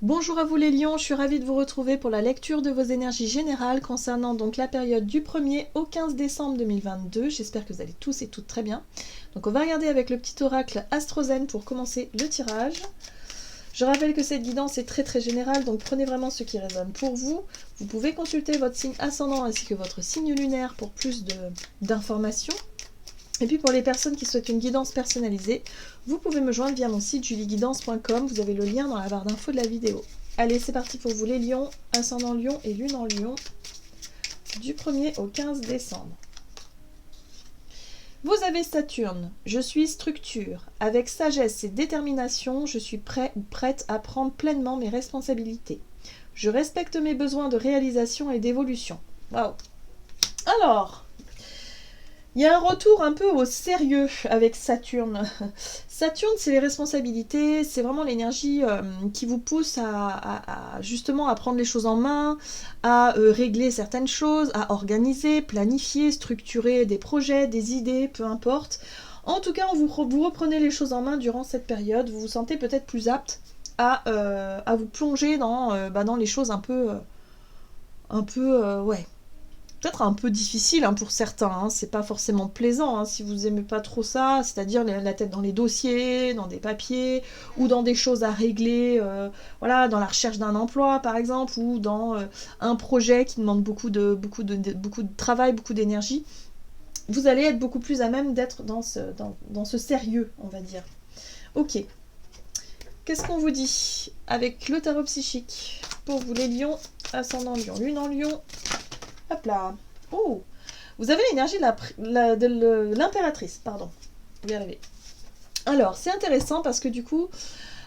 Bonjour à vous les lions, je suis ravie de vous retrouver pour la lecture de vos énergies générales concernant donc la période du 1er au 15 décembre 2022. J'espère que vous allez tous et toutes très bien. Donc on va regarder avec le petit oracle Astrozen pour commencer le tirage. Je rappelle que cette guidance est très générale, donc prenez vraiment ce qui résonne pour vous. Vous pouvez consulter votre signe ascendant ainsi que votre signe lunaire pour plus d'informations. Et puis pour les personnes qui souhaitent une guidance personnalisée, vous pouvez me joindre via mon site julieguidance.com, vous avez le lien dans la barre d'infos de la vidéo. Allez, c'est parti pour vous les lions, ascendant lion et lune en lion, du 1er au 15 décembre. Vous avez Saturne, je suis structure, avec sagesse et détermination, je suis prêt ou prête à prendre pleinement mes responsabilités. Je respecte mes besoins de réalisation et d'évolution. Waouh. Alors, il y a un retour un peu au sérieux avec Saturne. Saturne, c'est les responsabilités, c'est vraiment l'énergie qui vous pousse justement à prendre les choses en main, à régler certaines choses, à organiser, planifier, structurer des projets, des idées, peu importe. En tout cas, vous reprenez les choses en main durant cette période, vous vous sentez peut-être plus apte à vous plonger dans les choses ouais, peut-être un peu difficile pour certains, c'est pas forcément plaisant si vous aimez pas trop ça, c'est-à-dire la tête dans les dossiers, dans des papiers, ou dans des choses à régler, voilà, dans la recherche d'un emploi par exemple, ou dans un projet qui demande beaucoup de travail, beaucoup d'énergie. Vous allez être beaucoup plus à même d'être dans ce sérieux, on va dire. Ok. Qu'est-ce qu'on vous dit avec le tarot psychique pour vous les lions, ascendant lion, lune en lion? Hop là. Oh, vous avez l'énergie de l'impératrice, pardon. Vous y arrivez. Alors, c'est intéressant parce que du coup,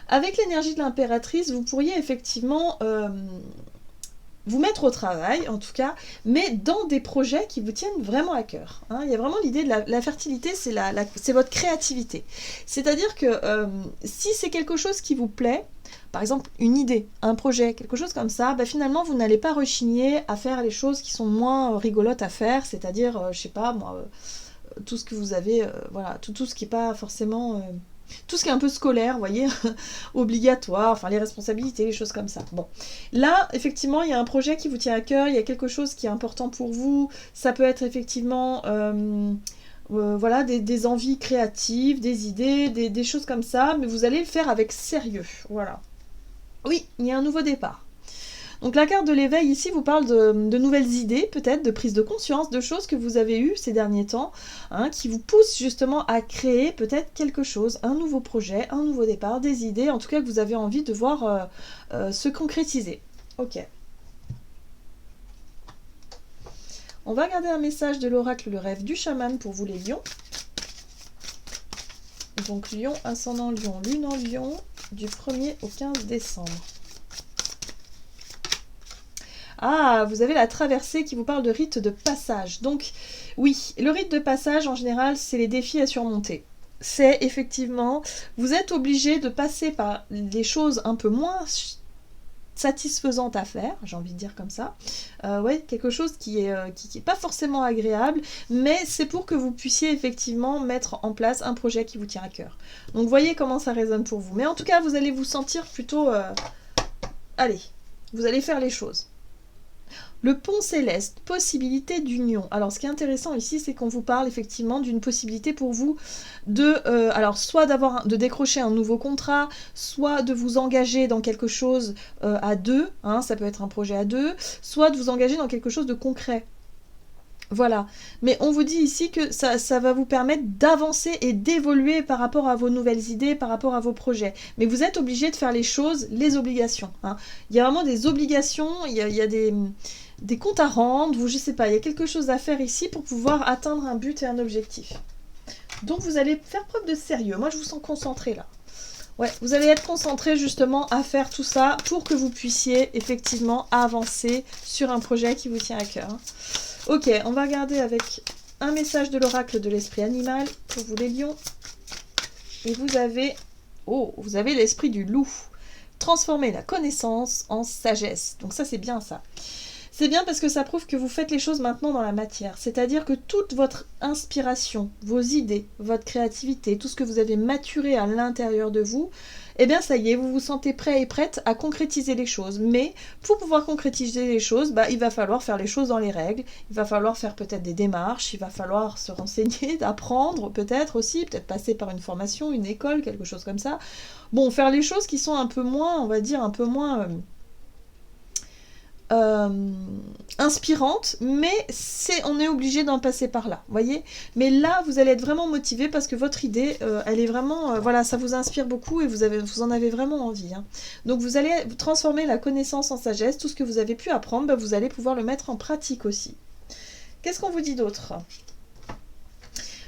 avec l'énergie de l'impératrice, vous pourriez effectivement vous mettre au travail, en tout cas, mais dans des projets qui vous tiennent vraiment à cœur. Il y a vraiment l'idée de la fertilité, c'est votre créativité. C'est-à-dire que si c'est quelque chose qui vous plaît, par exemple une idée, un projet, quelque chose comme ça, finalement vous n'allez pas rechigner à faire les choses qui sont moins rigolotes à faire, c'est-à-dire, je sais pas moi, tout ce que vous avez, voilà, tout ce qui n'est pas forcément... tout ce qui est un peu scolaire, vous voyez, obligatoire, enfin les responsabilités, les choses comme ça. Bon, là, effectivement, il y a un projet qui vous tient à cœur, il y a quelque chose qui est important pour vous, ça peut être effectivement... voilà, des envies créatives, des idées, des choses comme ça, mais vous allez le faire avec sérieux, voilà. Oui, il y a un nouveau départ. Donc la carte de l'éveil ici vous parle de nouvelles idées, peut-être, de prise de conscience, de choses que vous avez eues ces derniers temps, qui vous poussent justement à créer peut-être quelque chose, un nouveau projet, un nouveau départ, des idées, en tout cas que vous avez envie de voir se concrétiser. Ok. On va regarder un message de l'oracle Le Rêve du Chaman pour vous les lions. Donc lion, ascendant lion, lune en lion, du 1er au 15 décembre. Ah, vous avez la traversée qui vous parle de rite de passage. Donc, oui, le rite de passage, en général, c'est les défis à surmonter. C'est effectivement, vous êtes obligé de passer par des choses un peu moins satisfaisantes à faire, j'ai envie de dire comme ça. Ouais, quelque chose qui est pas forcément agréable, mais c'est pour que vous puissiez effectivement mettre en place un projet qui vous tient à cœur. Donc, voyez comment ça résonne pour vous. Mais en tout cas, vous allez vous sentir plutôt... allez, vous allez faire les choses. Le pont céleste, possibilité d'union. Alors, ce qui est intéressant ici, c'est qu'on vous parle effectivement d'une possibilité pour vous alors soit de décrocher un nouveau contrat, soit de vous engager dans quelque chose à deux, ça peut être un projet à deux, soit de vous engager dans quelque chose de concret. Voilà, mais on vous dit ici que ça va vous permettre d'avancer et d'évoluer par rapport à vos nouvelles idées, par rapport à vos projets. Mais vous êtes obligé de faire les choses, les obligations. Il y a vraiment des obligations, il y a des comptes à rendre, ou je sais pas, il y a quelque chose à faire ici pour pouvoir atteindre un but et un objectif. Donc vous allez faire preuve de sérieux. Moi je vous sens concentré là. Ouais, vous allez être concentré justement à faire tout ça pour que vous puissiez effectivement avancer sur un projet qui vous tient à cœur. Ok, on va regarder avec un message de l'oracle de l'esprit animal pour vous les lions. Et vous avez l'esprit du loup. Transformer la connaissance en sagesse. Donc ça c'est bien ça. C'est bien parce que ça prouve que vous faites les choses maintenant dans la matière. C'est-à-dire que toute votre inspiration, vos idées, votre créativité, tout ce que vous avez maturé à l'intérieur de vous, eh bien ça y est, vous vous sentez prêt et prête à concrétiser les choses. Mais pour pouvoir concrétiser les choses, bah, il va falloir faire les choses dans les règles, il va falloir faire peut-être des démarches, il va falloir se renseigner, apprendre peut-être aussi, peut-être passer par une formation, une école, quelque chose comme ça. Bon, faire les choses qui sont un peu moins, on va dire, un peu moins... inspirante, mais on est obligé d'en passer par là, voyez. Mais là, vous allez être vraiment motivé parce que votre idée, elle est vraiment, voilà, ça vous inspire beaucoup et vous en avez vraiment envie. Hein. Donc vous allez transformer la connaissance en sagesse, tout ce que vous avez pu apprendre, bah, vous allez pouvoir le mettre en pratique aussi. Qu'est-ce qu'on vous dit d'autre ?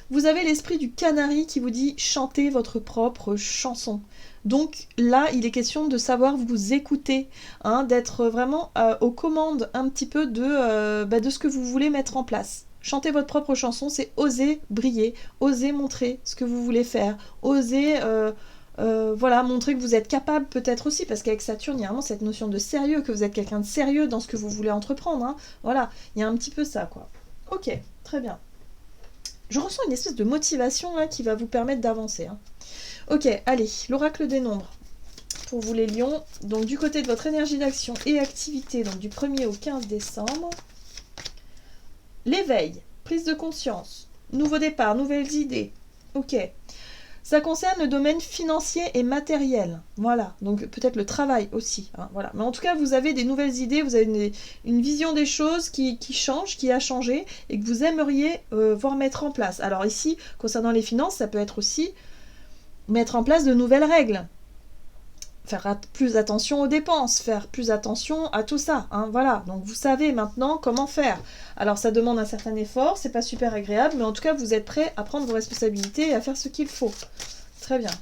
Vous avez l'esprit du canari qui vous dit chantez votre propre chanson. Donc là, il est question de savoir vous écouter, hein, d'être vraiment aux commandes un petit peu de ce que vous voulez mettre en place. Chanter votre propre chanson, c'est oser briller, oser montrer ce que vous voulez faire, oser voilà, montrer que vous êtes capable peut-être aussi, parce qu'avec Saturne, il y a vraiment cette notion de sérieux, que vous êtes quelqu'un de sérieux dans ce que vous voulez entreprendre. Hein. Voilà, il y a un petit peu ça, quoi. Ok, très bien. Je ressens une espèce de motivation là qui va vous permettre d'avancer. Hein. Ok, allez, l'oracle des nombres. Pour vous les lions, donc du côté de votre énergie d'action et activité, donc du 1er au 15 décembre. L'éveil, prise de conscience, nouveau départ, nouvelles idées. Ok. Ça concerne le domaine financier et matériel. Voilà, donc peut-être le travail aussi. Hein, voilà. Mais en tout cas, vous avez des nouvelles idées, vous avez une vision des choses qui change, qui a changé, et que vous aimeriez voir mettre en place. Alors ici, concernant les finances, ça peut être aussi mettre en place de nouvelles règles. Faire plus attention aux dépenses, faire plus attention à tout ça. Hein, voilà, donc vous savez maintenant comment faire. Alors ça demande un certain effort, c'est pas super agréable, mais en tout cas vous êtes prêt à prendre vos responsabilités et à faire ce qu'il faut. Très bien.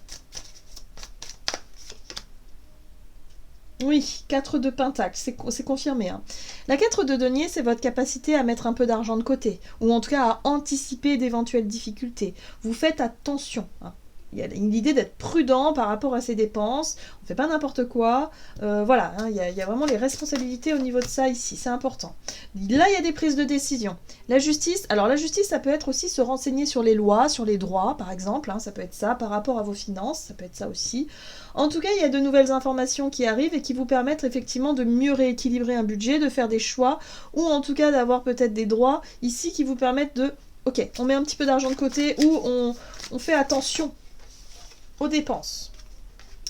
Oui, 4 de pentacle, c'est confirmé. Hein. La 4 de denier, c'est votre capacité à mettre un peu d'argent de côté, ou en tout cas à anticiper d'éventuelles difficultés. Vous faites attention. Hein. Il y a l'idée d'être prudent par rapport à ses dépenses, on ne fait pas n'importe quoi, voilà, hein, il y a vraiment les responsabilités au niveau de ça ici, c'est important. Là, il y a des prises de décision. La justice, alors la justice, ça peut être aussi se renseigner sur les lois, sur les droits, par exemple, hein, ça peut être ça, par rapport à vos finances, ça peut être ça aussi. En tout cas, il y a de nouvelles informations qui arrivent et qui vous permettent effectivement de mieux rééquilibrer un budget, de faire des choix, ou en tout cas d'avoir peut-être des droits ici qui vous permettent de, ok, on met un petit peu d'argent de côté, ou on fait attention aux dépenses.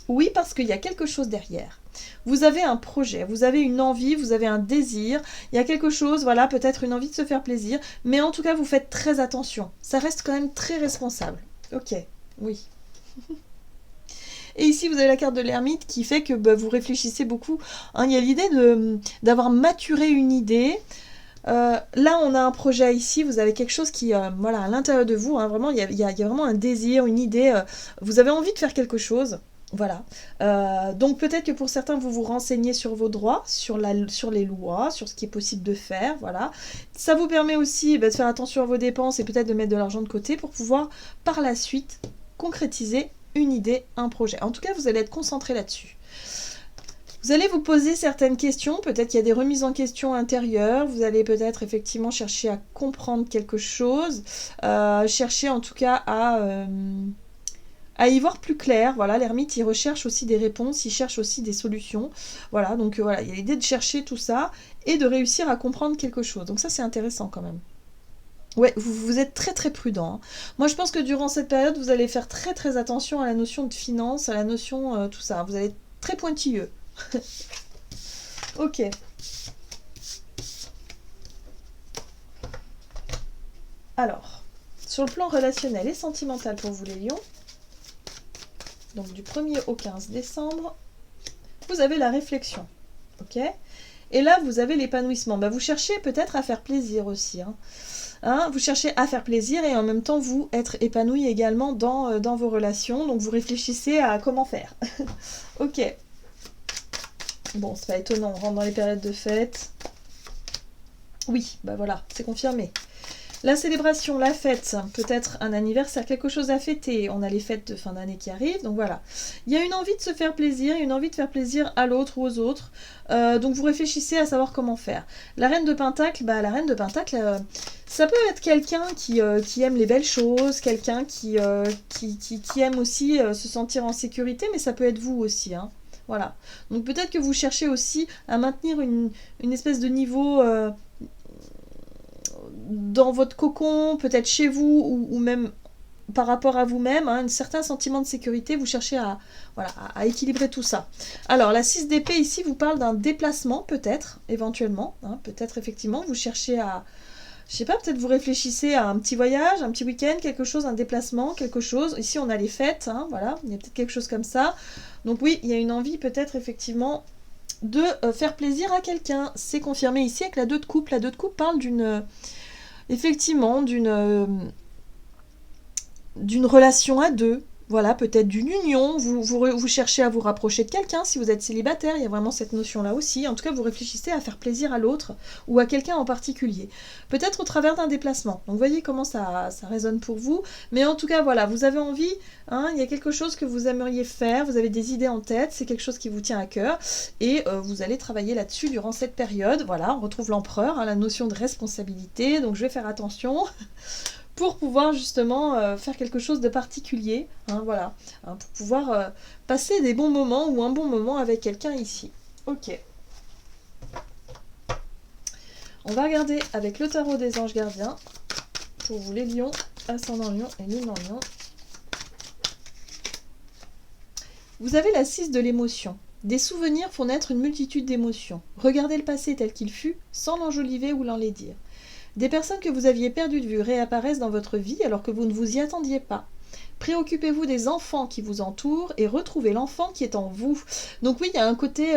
Oui, parce qu'il y a quelque chose derrière. Vous avez un projet, vous avez une envie, vous avez un désir, il y a quelque chose, voilà, peut-être une envie de se faire plaisir, mais en tout cas, vous faites très attention. Ça reste quand même très responsable. Ok, oui. Et ici, vous avez la carte de l'ermite qui fait que vous réfléchissez beaucoup. Hein, il y a l'idée d'avoir maturé une idée. Là, on a un projet ici, vous avez quelque chose qui, voilà, à l'intérieur de vous, hein, vraiment, il y a vraiment un désir, une idée, vous avez envie de faire quelque chose, voilà. Donc peut-être que pour certains, vous vous renseignez sur vos droits, sur les lois, sur ce qui est possible de faire, voilà. Ça vous permet aussi de faire attention à vos dépenses et peut-être de mettre de l'argent de côté pour pouvoir, par la suite, concrétiser une idée, un projet. En tout cas, vous allez être concentré là-dessus. Vous allez vous poser certaines questions, peut-être qu'il y a des remises en question intérieures, vous allez peut-être effectivement chercher à comprendre quelque chose, chercher en tout cas à y voir plus clair. Voilà, l'ermite, il recherche aussi des réponses, il cherche aussi des solutions. Voilà, donc voilà, il y a l'idée de chercher tout ça et de réussir à comprendre quelque chose. Donc ça, c'est intéressant quand même. Ouais, vous êtes très très prudent. Hein. Moi, je pense que durant cette période, vous allez faire très très attention à la notion de finance, à la notion tout ça. Vous allez être très pointilleux. Ok. Alors, sur le plan relationnel et sentimental pour vous les lions, donc du 1er au 15 décembre, vous avez la réflexion. Ok. Et là, vous avez l'épanouissement. Vous cherchez peut-être à faire plaisir aussi. Hein, vous cherchez à faire plaisir et en même temps, vous être épanoui également dans vos relations. Donc, vous réfléchissez à comment faire. Ok. Bon, c'est pas étonnant, on rentre dans les périodes de fête. Oui, voilà, c'est confirmé. La célébration, la fête, peut-être un anniversaire, quelque chose à fêter. On a les fêtes de fin d'année qui arrivent, donc voilà. Il y a une envie de se faire plaisir, une envie de faire plaisir à l'autre ou aux autres. Donc vous réfléchissez à savoir comment faire. La reine de Pentacle, la reine de Pentacle, ça peut être quelqu'un qui aime les belles choses, quelqu'un qui aime aussi se sentir en sécurité, mais ça peut être vous aussi, hein. Voilà. Donc peut-être que vous cherchez aussi à maintenir une espèce de niveau dans votre cocon, peut-être chez vous, ou même par rapport à vous-même, hein, un certain sentiment de sécurité, vous cherchez à équilibrer tout ça. Alors, la 6 d'épée ici vous parle d'un déplacement, peut-être, éventuellement, hein, peut-être effectivement, vous cherchez à, je sais pas, peut-être vous réfléchissez à un petit voyage, un petit week-end, quelque chose, un déplacement, quelque chose. Ici, on a les fêtes, hein, voilà, il y a peut-être quelque chose comme ça. Donc oui, il y a une envie peut-être effectivement de faire plaisir à quelqu'un. C'est confirmé ici avec la 2 de coupe. La 2 de coupe parle effectivement, d'une relation à deux, voilà, peut-être d'une union, vous cherchez à vous rapprocher de quelqu'un, si vous êtes célibataire, il y a vraiment cette notion-là aussi, en tout cas vous réfléchissez à faire plaisir à l'autre, ou à quelqu'un en particulier, peut-être au travers d'un déplacement, donc voyez comment ça résonne pour vous, mais en tout cas voilà, vous avez envie, hein, il y a quelque chose que vous aimeriez faire, vous avez des idées en tête, c'est quelque chose qui vous tient à cœur, et vous allez travailler là-dessus durant cette période, voilà, on retrouve l'empereur, hein, la notion de responsabilité, donc je vais faire attention, pour pouvoir justement faire quelque chose de particulier, hein, voilà, hein, pour pouvoir passer des bons moments ou un bon moment avec quelqu'un ici. Ok. On va regarder avec le tarot des anges gardiens, pour vous les lions, ascendant lion et lune en lion. Vous avez la 6 de l'émotion. Des souvenirs font naître une multitude d'émotions. Regardez le passé tel qu'il fut, sans l'enjoliver ou l'enlaidir. Des personnes que vous aviez perdues de vue réapparaissent dans votre vie alors que vous ne vous y attendiez pas. Préoccupez-vous des enfants qui vous entourent et retrouvez l'enfant qui est en vous. Donc oui, il y a un côté,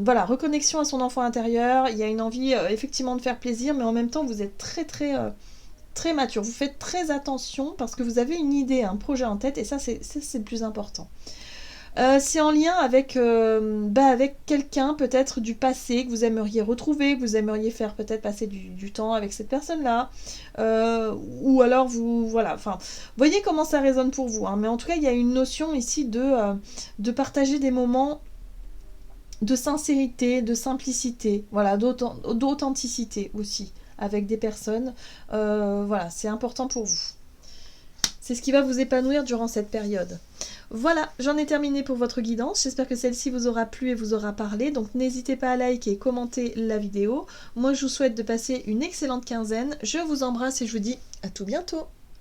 voilà, reconnexion à son enfant intérieur, il y a une envie effectivement de faire plaisir, mais en même temps vous êtes très très très mature. Vous faites très attention parce que vous avez une idée, un projet en tête et ça c'est le plus important. C'est en lien avec quelqu'un peut-être du passé que vous aimeriez retrouver, que vous aimeriez faire peut-être passer du temps avec cette personne-là, ou alors vous, voilà, enfin, voyez comment ça résonne pour vous, hein, mais en tout cas il y a une notion ici de partager des moments de sincérité, de simplicité, voilà, d'authenticité aussi avec des personnes, voilà, c'est important pour vous. C'est ce qui va vous épanouir durant cette période. Voilà, j'en ai terminé pour votre guidance. J'espère que celle-ci vous aura plu et vous aura parlé. Donc n'hésitez pas à liker et commenter la vidéo. Moi, je vous souhaite de passer une excellente quinzaine. Je vous embrasse et je vous dis à tout bientôt.